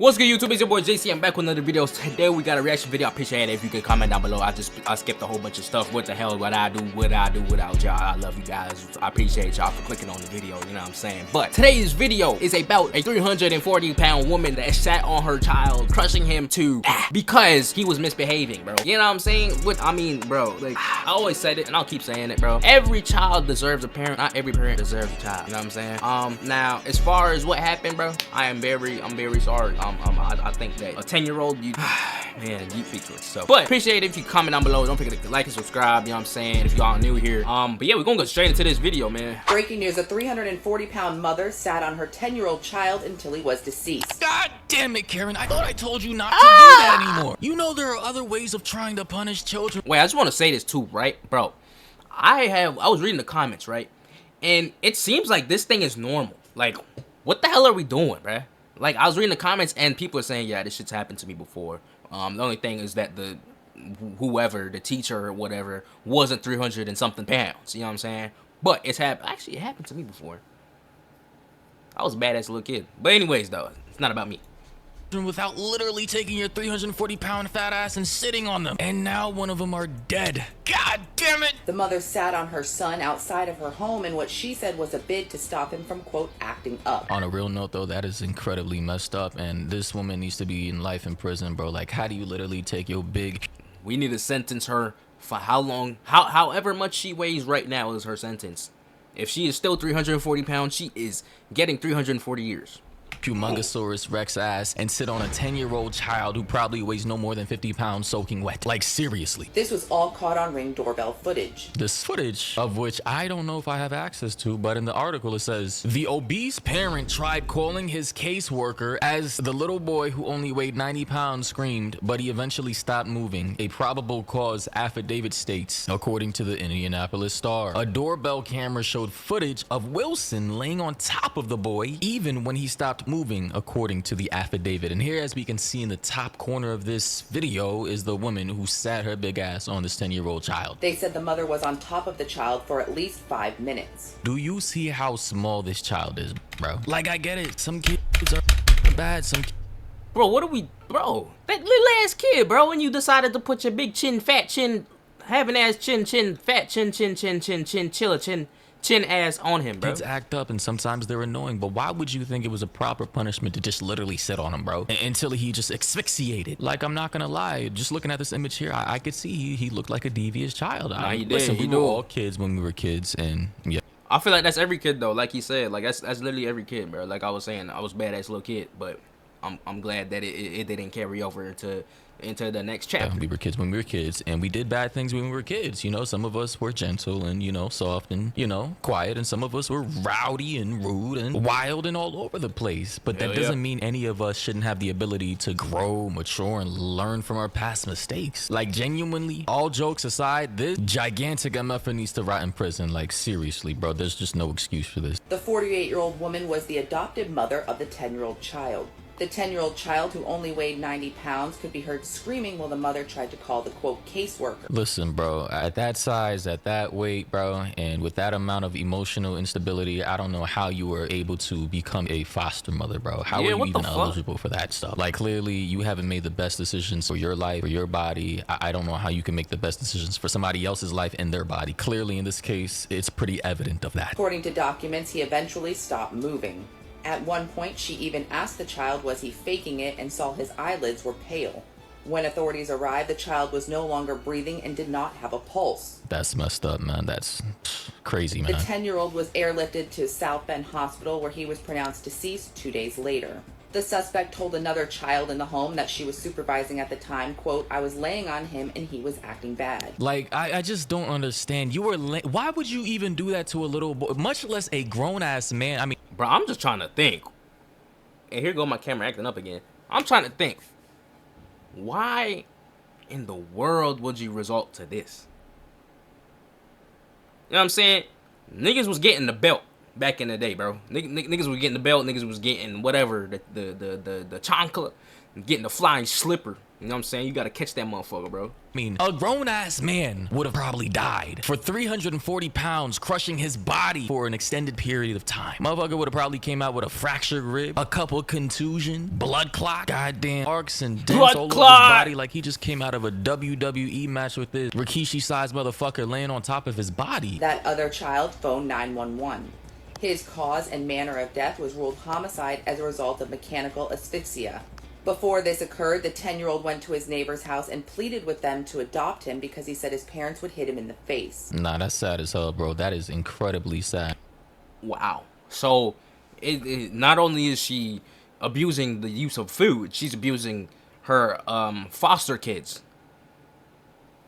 What's good, YouTube? It's your boy JC. I'm back with another video. Today we got a reaction video. I appreciate it if you can comment down below. I skipped a whole bunch of stuff. What the hell would I do without y'all? I love you guys. I appreciate y'all for clicking on the video, you know what I'm saying? But today's video is about a 340-pound woman that sat on her child, crushing him to because he was misbehaving, bro. You know what I'm saying? Bro, like I always said it and I'll keep saying it, bro. Every child deserves a parent. Not every parent deserves a child. You know what I'm saying? Now as far as what happened, bro, I'm very sorry. I think that a 10-year-old, man, deep features. So, but appreciate it if you comment down below. Don't forget to like and subscribe. You know what I'm saying? If y'all new here, but yeah, we're gonna go straight into this video, man. Breaking news: a 340-pound mother sat on her 10-year-old child until he was deceased. God damn it, Karen! I thought I told you not to do that anymore. You know there are other ways of trying to punish children. Wait, I just want to say this too, right, bro? I was reading the comments, right, and it seems like this thing is normal. Like, what the hell are we doing, bruh? Like, I was reading the comments and people are saying, yeah, this shit's happened to me before. The only thing is that whoever, the teacher or whatever, wasn't 300 and something pounds. You know what I'm saying? But it's happened. Actually, it happened to me before. I was a badass little kid. But anyways, though, it's not about me. Without literally taking your 340-pound fat ass and sitting on them. And now one of them are dead. God damn it! The mother sat on her son outside of her home in what she said was a bid to stop him from, quote, acting up. On a real note, though, that is incredibly messed up, and this woman needs to be in life in prison, bro. Like, how do you literally take your big... We need to sentence her for how long, however much she weighs right now is her sentence. If she is still 340 pounds, she is getting 340 years. Humongosaurus Rex ass and sit on a 10-year-old child who probably weighs no more than 50 pounds soaking wet. Like, seriously. This was all caught on Ring doorbell footage. This footage, of which I don't know if I have access to, but in the article it says, the obese parent tried calling his caseworker as the little boy who only weighed 90 pounds screamed, but he eventually stopped moving. A probable cause affidavit states, according to the Indianapolis Star. A doorbell camera showed footage of Wilson laying on top of the boy, even when he stopped moving, according to the affidavit. And here, as we can see in the top corner of this video, is the woman who sat her big ass on this 10-year-old child. They said the mother was on top of the child for at least 5 minutes. Do you see how small this child is, bro? Like, I get it. Some kids are bad. Bro, what are we... Bro, that little ass kid, bro, when you decided to put your big chin, fat chin, having ass chin, fat chin, chiller chin ass on him, bro. Kids act up and sometimes they're annoying, but why would you think it was a proper punishment to just literally sit on him, bro, until he just asphyxiated? Like, I'm not gonna lie, just looking at this image here, I could see he looked like a devious child. Nah, he did. Listen, we were all kids when we were kids, and yeah. I feel like that's every kid though, like he said, like that's literally every kid, bro. Like I was saying, I was a badass little kid, but I'm glad that it didn't carry over into the next chapter. Yeah, we were kids when we were kids, and we did bad things when we were kids. You know, some of us were gentle and, you know, soft and, you know, quiet, and some of us were rowdy and rude and wild and all over the place. But that doesn't mean any of us shouldn't have the ability to grow, mature, and learn from our past mistakes. Like, genuinely, all jokes aside, this gigantic MF needs to rot in prison. Like, seriously, bro, there's just no excuse for this. The 48-year-old woman was the adopted mother of the 10-year-old child. The 10-year-old child, who only weighed 90 pounds, could be heard screaming while the mother tried to call the, quote, caseworker. Listen, bro, at that size, at that weight, bro, and with that amount of emotional instability, I don't know how you were able to become a foster mother, bro. How are you even eligible for that stuff? Like, clearly, you haven't made the best decisions for your life, for your body. I don't know how you can make the best decisions for somebody else's life and their body. Clearly, in this case, it's pretty evident of that. According to documents, he eventually stopped moving. At one point, she even asked the child was he faking it and saw his eyelids were pale. When authorities arrived, the child was no longer breathing and did not have a pulse. That's messed up, man. That's crazy, man. The 10-year-old was airlifted to South Bend Hospital, where he was pronounced deceased 2 days later. The suspect told another child in the home that she was supervising at the time, quote, I was laying on him and he was acting bad. Like, I just don't understand. You were why would you even do that to a little boy, much less a grown-ass man? I mean, bro, I'm just trying to think. And here go my camera acting up again. I'm trying to think. Why in the world would you resort to this? You know what I'm saying? Niggas was getting the belt back in the day, bro. Niggas was getting the belt. Niggas was getting whatever, the chancla, getting the flying slipper. You know what I'm saying? You gotta catch that motherfucker, bro. I mean, a grown-ass man would have probably died for 340 pounds crushing his body for an extended period of time. Motherfucker would have probably came out with a fractured rib, a couple contusion, blood clot, goddamn marks and dents all over his body like he just came out of a WWE match with this Rikishi-sized motherfucker laying on top of his body. That other child phoned 911. His cause and manner of death was ruled homicide as a result of mechanical asphyxia. Before this occurred, the 10-year-old went to his neighbor's house and pleaded with them to adopt him because he said his parents would hit him in the face. Nah, that's sad as hell, bro. That is incredibly sad. Wow. So, not only is she abusing the use of food, she's abusing her foster kids.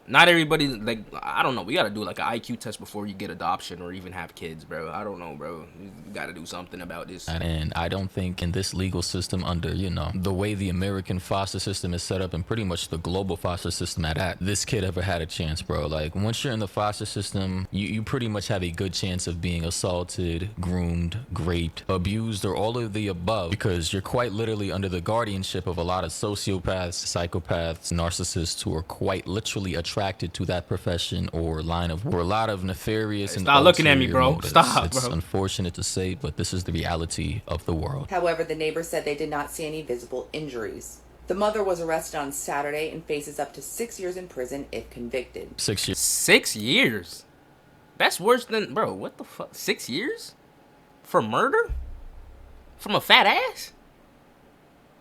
Not everybody, like, I don't know. We gotta do like an IQ test before you get adoption or even have kids, bro. I don't know, bro. You gotta do something about this. And I don't think in this legal system under, you know, the way the American foster system is set up and pretty much the global foster system at that, this kid ever had a chance, bro. Like, once you're in the foster system, you pretty much have a good chance of being assaulted, groomed, raped, abused, or all of the above, because you're quite literally under the guardianship of a lot of sociopaths, psychopaths, narcissists who are quite literally attracted to that profession or line of work, or a lot of nefarious and stop looking at me, ulterior bro. motives. Stop, It's bro. unfortunate to say, but this is the reality of the world. However, the neighbors said they did not see any visible injuries. The mother was arrested on Saturday and faces up to 6 years in prison if convicted. 6 years. 6 years? That's worse than, bro, what the fuck? 6 years? For murder? From a fat ass?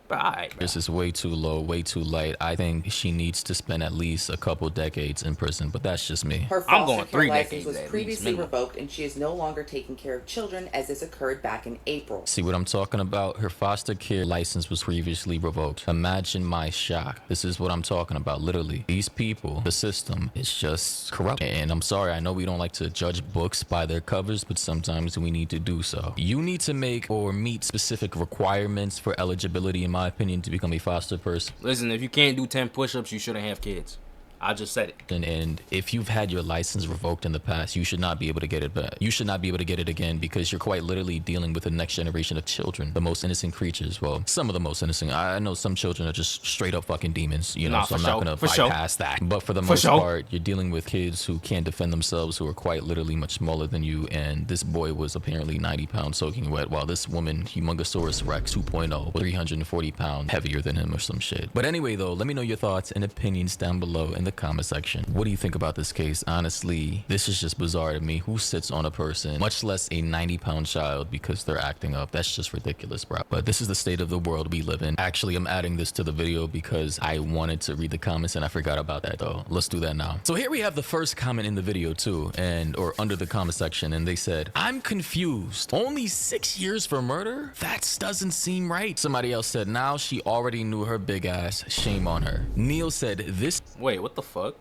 Bro, alright, bro. This is way too low, way too light. I think she needs to spend at least a couple decades in prison, but that's just me. Her I'm foster going care 3 license decades was at least, previously minimum. revoked, and she is no longer taking care of children as this occurred back in April. See what I'm talking about? Her foster care license was previously revoked. Imagine my shock. This is what I'm talking about, literally. These people, the system, is just corrupt. And I'm sorry, I know we don't like to judge books by their covers, but sometimes we need to do so. You need to make or meet specific requirements for eligibility, in my opinion, to become a foster person. Listen, if you can't do 10 push-ups, you shouldn't have kids. I just said it. And if you've had your license revoked in the past, you should not be able to get it back. You should not be able to get it again because you're quite literally dealing with the next generation of children, the most innocent creatures. Well, some of the most innocent. I know some children are just straight up fucking demons, you know, Nah, so I'm for not sure, going to for sure. bypass that. But for the For most sure. part, you're dealing with kids who can't defend themselves, who are quite literally much smaller than you. And this boy was apparently 90 pounds soaking wet, while this woman, Humongosaurus Rex 2.0, was 340 pounds heavier than him or some shit. But anyway, though, let me know your thoughts and opinions down below in the comment section. What do you think about this case? Honestly, this is just bizarre to me. Who sits on a person, much less a 90-pound child, because they're acting up? That's just ridiculous, bro. But this is the state of the world we live in. Actually, I'm adding this to the video because I wanted to read the comments and I forgot about that, though. Let's do that now. So here we have the first comment in the video too, or under the comment section, and they said, "I'm confused. Only 6 years for murder? That doesn't seem right." Somebody else said, "Now she already knew her big ass. Shame on her." Neil said, "This..." Wait, what the fuck?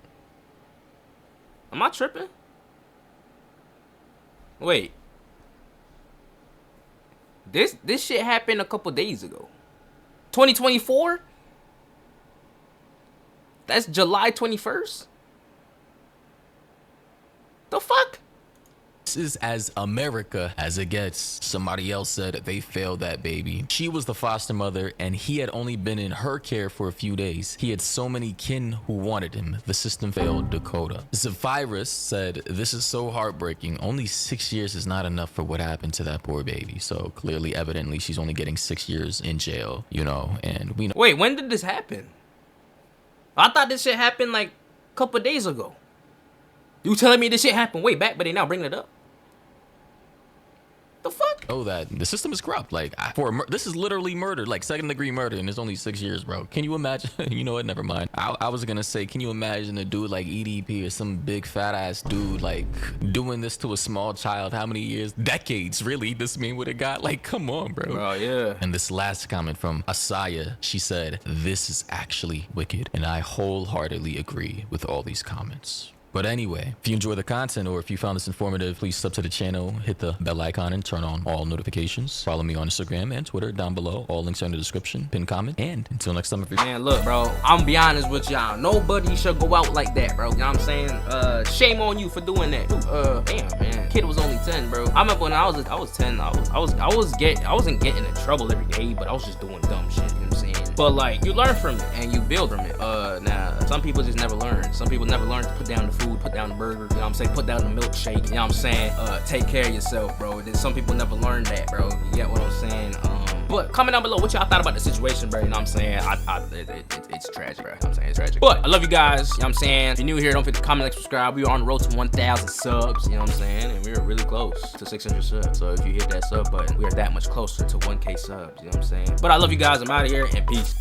Am I tripping? Wait. This shit happened a couple days ago. 2024? That's July 21st? The fuck? This is as America as it gets. Somebody else said they failed that baby. She was the foster mother and he had only been in her care for a few days. He had so many kin who wanted him. The system failed Dakota. Zephyrus said, "This is so heartbreaking. Only 6 years is not enough for what happened to that poor baby." So clearly, evidently, she's only getting 6 years in jail, you know, and we know. Wait, when did this happen? I thought this shit happened like a couple days ago. You telling me this shit happened way back, but they now bringing it up? The fuck? Oh, that the system is corrupt. Like, this is literally murder, like second-degree murder, and it's only 6 years, bro. Can you imagine? You know what? Never mind. I was gonna say, can you imagine a dude like EDP or some big fat ass dude like doing this to a small child? How many years? Decades, really? This man would have got, like, come on, bro. Oh yeah. And this last comment from Asaya, she said, "This is actually wicked," and I wholeheartedly agree with all these comments. But anyway, if you enjoy the content or if you found this informative, please sub to the channel, hit the bell icon, and turn on all notifications. Follow me on Instagram and Twitter down below. All links are in the description. Pin comment. And until next time, man, look, bro, I'm gonna be honest with y'all. Nobody should go out like that, bro. You know what I'm saying? Shame on you for doing that. Damn, man. Kid was only 10, bro. I remember when I was 10. I wasn't getting in trouble every day, but I was just doing dumb shit. You know what I'm saying? But like, you learn from it and you build from it. Now some people just never learn. Some people never learn to put down the food, put down the burger. You know what I'm saying? Put down the milkshake. You know what I'm saying? Take care of yourself, bro. Then some people never learn that, bro. You get what I'm saying? But comment down below what y'all thought about the situation, bro. You know what I'm saying? It's tragic, bro. You know what I'm saying? It's tragic. But I love you guys. You know what I'm saying? If you're new here, don't forget to comment, like, subscribe. We are on the road to 1,000 subs. You know what I'm saying? And we're really close to 600 subs. So if you hit that sub button, we are that much closer to 1K subs. You know what I'm saying? But I love you guys. I'm out of here, and peace.